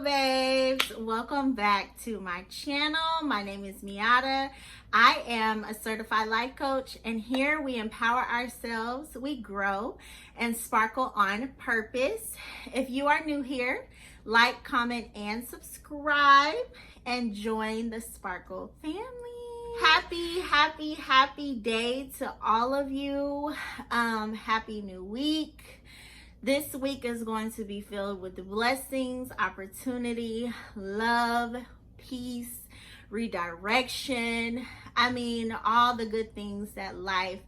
Babes. Welcome back to my channel. My name is Miata. I am a certified life coach, and here we empower ourselves, we grow, and sparkle on purpose. If you are new here, like, comment, and subscribe, and join the Sparkle family. Happy day to all of you. Happy new week. This week is going to be filled with blessings, opportunity, love, peace, redirection. I mean, all the good things that life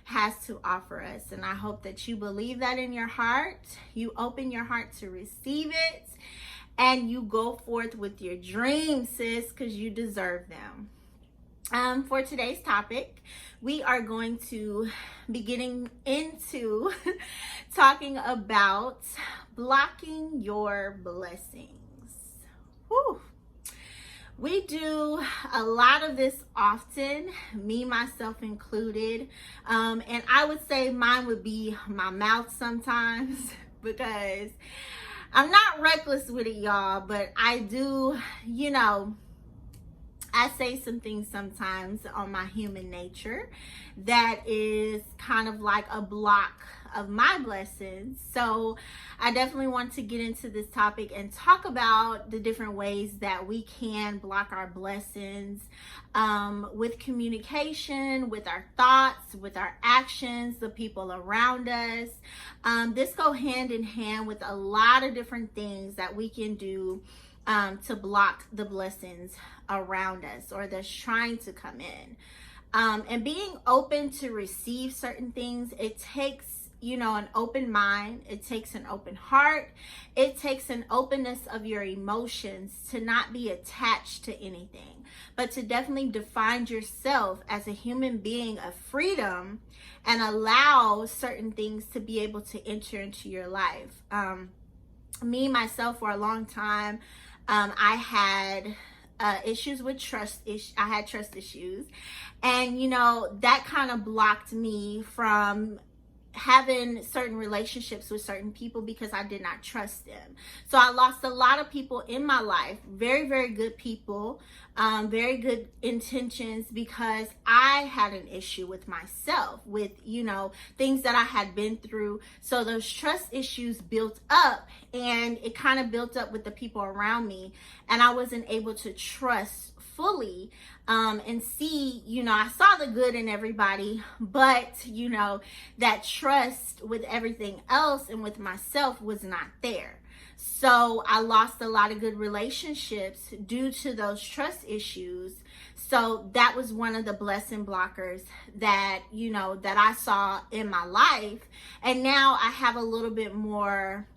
has to offer us. And I hope that you believe that in your heart. You open your heart to receive it. And you go forth with your dreams, sis, because you deserve them. For today's topic, we are going to be getting into talking about blocking your blessings. Whew. We do a lot of this often, me, myself included. And I would say mine would be my mouth sometimes because I'm not reckless with it, y'all, but I do, I say some things sometimes on my human nature that is kind of like a block of my blessings. So I definitely want to get into this topic and talk about the different ways that we can block our blessings with communication, with our thoughts, with our actions, the people around us. This go hand in hand with a lot of different things that we can do to block the blessings around us or that's trying to come in. And being open to receive certain things, it takes, an open mind. It takes an open heart. It takes an openness of your emotions to not be attached to anything, but to definitely define yourself as a human being of freedom and allow certain things to be able to enter into your life. Me, myself, for a long time, I had issues with trust. I had trust issues, and that kind of blocked me from having certain relationships with certain people because I did not trust them. So I lost a lot of people in my life, very, very good people, very good intentions, because I had an issue with myself, with, things that I had been through. So those trust issues built up, and it kind of built up with the people around me, and I wasn't able to trust fully and see, I saw the good in everybody, but that trust with everything else and with myself was not there. So I lost a lot of good relationships due to those trust issues. So that was one of the blessing blockers that that I saw in my life. And now I have a little bit more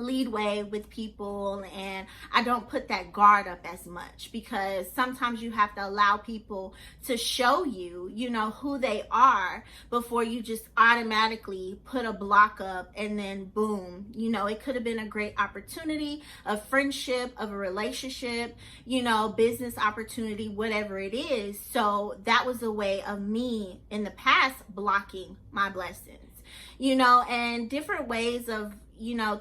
leadway with people, and I don't put that guard up as much, because sometimes you have to allow people to show you, who they are before you just automatically put a block up and then boom, it could have been a great opportunity, a friendship, of a relationship, business opportunity, whatever it is. So that was a way of me in the past blocking my blessings, and different ways of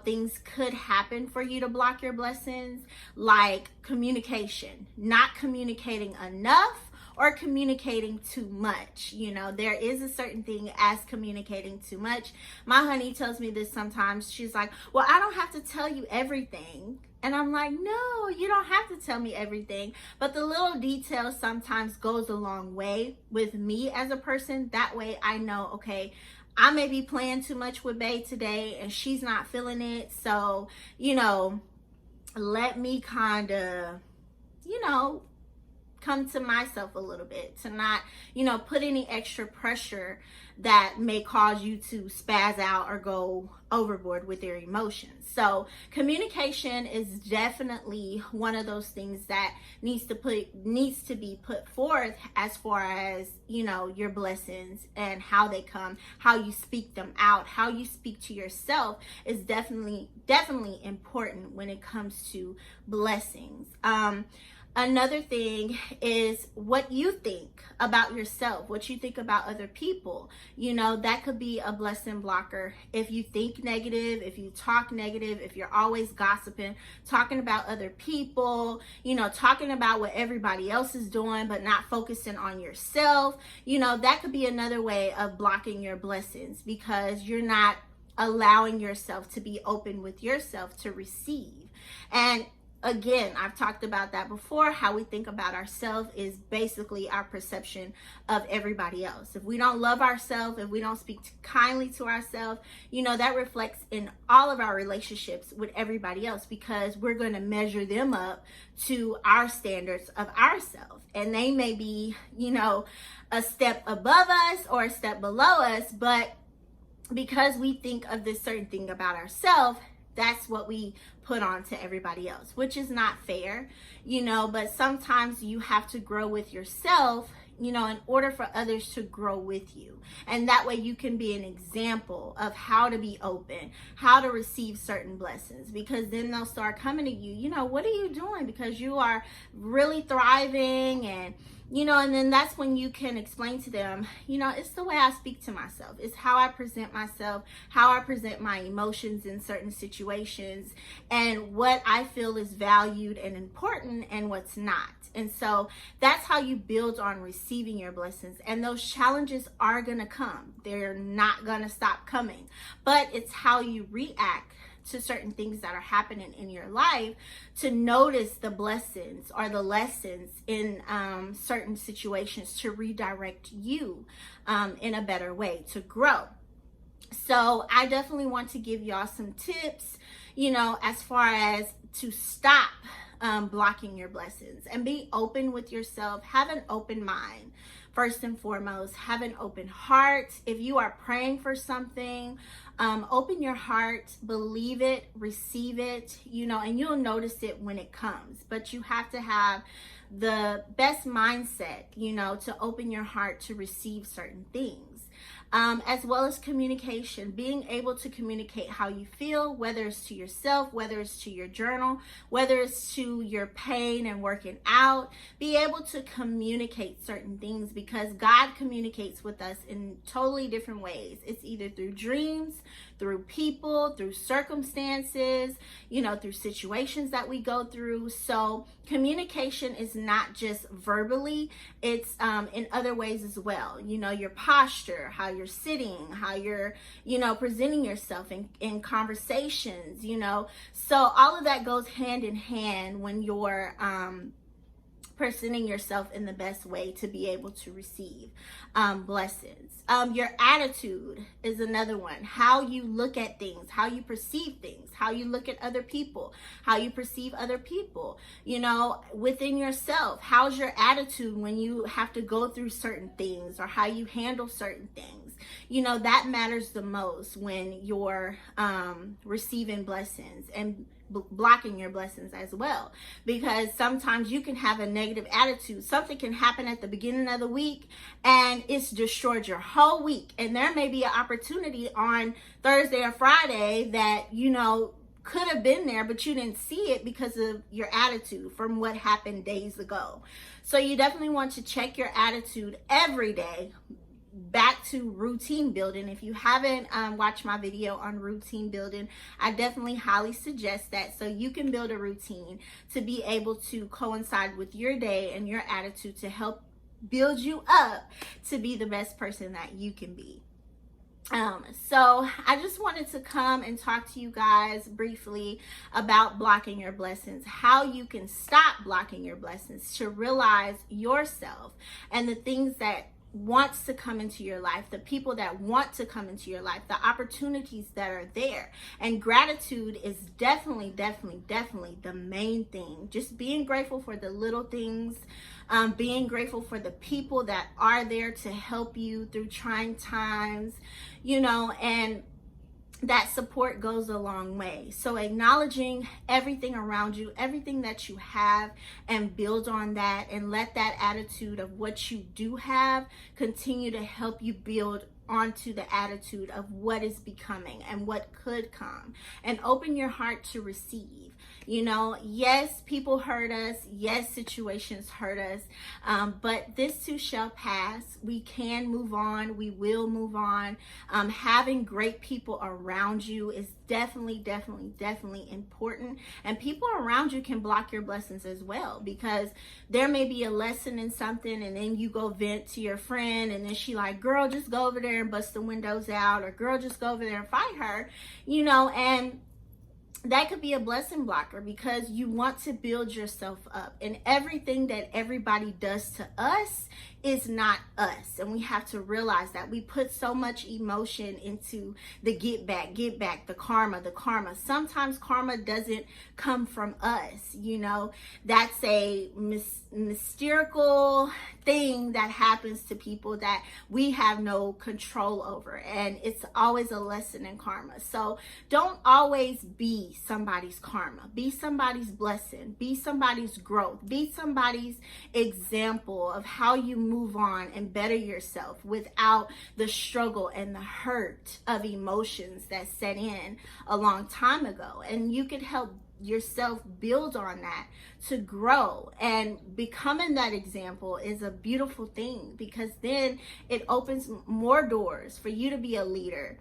things could happen for you to block your blessings, like communication, not communicating enough or communicating too much. There is a certain thing as communicating too much. My honey tells me this sometimes. She's like, well, I don't have to tell you everything. And I'm like, no, you don't have to tell me everything. But the little details sometimes goes a long way with me as a person. That way I know, okay, I may be playing too much with Bae today and she's not feeling it. So, let me kind of, come to myself a little bit, to not, put any extra pressure that may cause you to spaz out or go overboard with your emotions. So communication is definitely one of those things that needs to be put forth as far as, your blessings and how they come, how you speak them out, how you speak to yourself is definitely important when it comes to blessings. Another thing is what you think about yourself, what you think about other people. That could be a blessing blocker. If you think negative, if you talk negative, if you're always gossiping, talking about other people, talking about what everybody else is doing, but not focusing on yourself, that could be another way of blocking your blessings, because you're not allowing yourself to be open with yourself to receive. And again, I've talked about that before. How we think about ourselves is basically our perception of everybody else. If we don't love ourselves, if we don't speak kindly to ourselves, that reflects in all of our relationships with everybody else, because we're going to measure them up to our standards of ourselves. And they may be, a step above us or a step below us, but because we think of this certain thing about ourselves, that's what we put on to everybody else, which is not fair, but sometimes you have to grow with yourself, in order for others to grow with you. And that way you can be an example of how to be open, how to receive certain blessings, because then they'll start coming to you, what are you doing? Because you are really thriving, and and then that's when you can explain to them, it's the way I speak to myself. It's how I present myself, how I present my emotions in certain situations, and what I feel is valued and important and what's not. And so that's how you build on receiving your blessings. And those challenges are going to come. They're not going to stop coming. But it's how you react to certain things that are happening in your life to notice the blessings or the lessons in certain situations to redirect you in a better way to grow. So I definitely want to give y'all some tips, as far as to stop blocking your blessings and be open with yourself. Have an open mind. First and foremost, have an open heart. If you are praying for something, open your heart, believe it, receive it, and you'll notice it when it comes. But you have to have the best mindset, to open your heart to receive certain things. As well as communication, being able to communicate how you feel, whether it's to yourself, whether it's to your journal, whether it's to your pain and working out. Be able to communicate certain things, because God communicates with us in totally different ways. It's either through dreams, through people, through circumstances, through situations that we go through. So communication is not just verbally, it's in other ways as well. Your posture, how you're sitting, how you're, presenting yourself in conversations, So all of that goes hand in hand when you're presenting yourself in the best way to be able to receive blessings. Your attitude is another one. How you look at things, how you perceive things, how you look at other people, how you perceive other people, within yourself. How's your attitude when you have to go through certain things, or how you handle certain things? That matters the most when you're receiving blessings and blocking your blessings as well, because sometimes you can have a negative attitude. Something can happen at the beginning of the week and it's destroyed your whole week, and there may be an opportunity on Thursday or Friday that could have been there, but you didn't see it because of your attitude from what happened days ago. So you definitely want to check your attitude every day. Back to routine building. If you haven't watched my video on routine building, I definitely highly suggest that, so you can build a routine to be able to coincide with your day and your attitude to help build you up to be the best person that you can be. So I just wanted to come and talk to you guys briefly about blocking your blessings, how you can stop blocking your blessings, to realize yourself and the things that wants to come into your life, the people that want to come into your life, the opportunities that are there. And gratitude is definitely the main thing. Just being grateful for the little things, being grateful for the people that are there to help you through trying times, and that support goes a long way. So acknowledging everything around you, everything that you have, and build on that, and let that attitude of what you do have continue to help you build onto the attitude of what is becoming and what could come, and open your heart to receive. You know, yes, people hurt us. Yes, situations hurt us. But this too shall pass. We can move on. We will move on. Having great people around you is definitely important. And people around you can block your blessings as well, because there may be a lesson in something, and then you go vent to your friend, and then she like, girl, just go over there and bust the windows out, or girl, just go over there and fight her, you know, and that could be a blessing blocker, because you want to build yourself up, and everything that everybody does to us is not us. And we have to realize that we put so much emotion into the get back, the karma. Sometimes karma doesn't come from us. You know, that's a mystical thing that happens to people that we have no control over, and it's always a lesson in karma. So don't always be somebody's karma. Be somebody's blessing. Be somebody's growth. Be somebody's example of how you move on and better yourself without the struggle and the hurt of emotions that set in a long time ago. And you could help yourself build on that to grow, and becoming that example is a beautiful thing, because then it opens more doors for you to be a leader,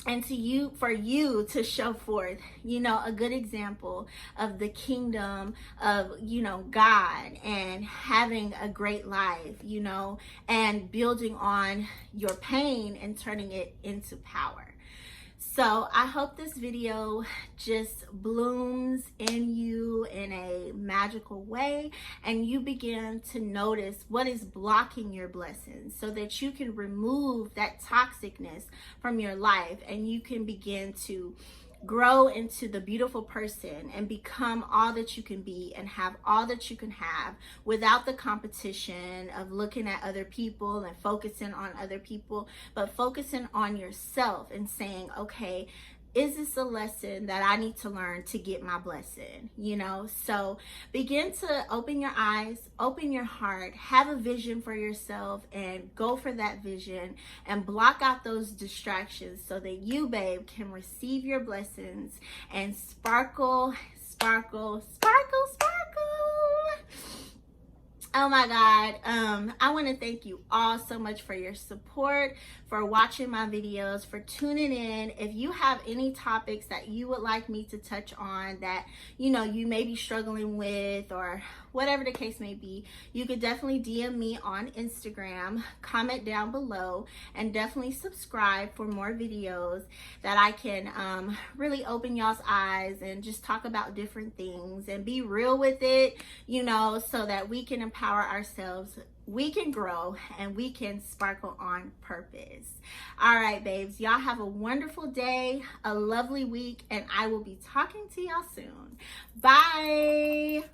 and for you to show forth, you know, a good example of the kingdom of, you know, God, and having a great life, you know, and building on your pain and turning it into power. So I hope this video just blooms in you in a magical way, and you begin to notice what is blocking your blessings, so that you can remove that toxicness from your life, and you can begin to grow into the beautiful person and become all that you can be and have all that you can have, without the competition of looking at other people and focusing on other people, but focusing on yourself and saying, okay, is this a lesson that I need to learn to get my blessing? You know, so begin to open your eyes, open your heart, have a vision for yourself, and go for that vision, and block out those distractions, so that you, babe, can receive your blessings and sparkle. Oh my God. I want to thank you all so much for your support, for watching my videos, for tuning in. If you have any topics that you would like me to touch on that, you know, you may be struggling with, or whatever the case may be, you could definitely DM me on Instagram, comment down below, and definitely subscribe for more videos that I can really open y'all's eyes and just talk about different things and be real with it, you know, so that we can empower ourselves, we can grow, and we can sparkle on purpose. All right, babes, y'all have a wonderful day, a lovely week, and I will be talking to y'all soon. Bye.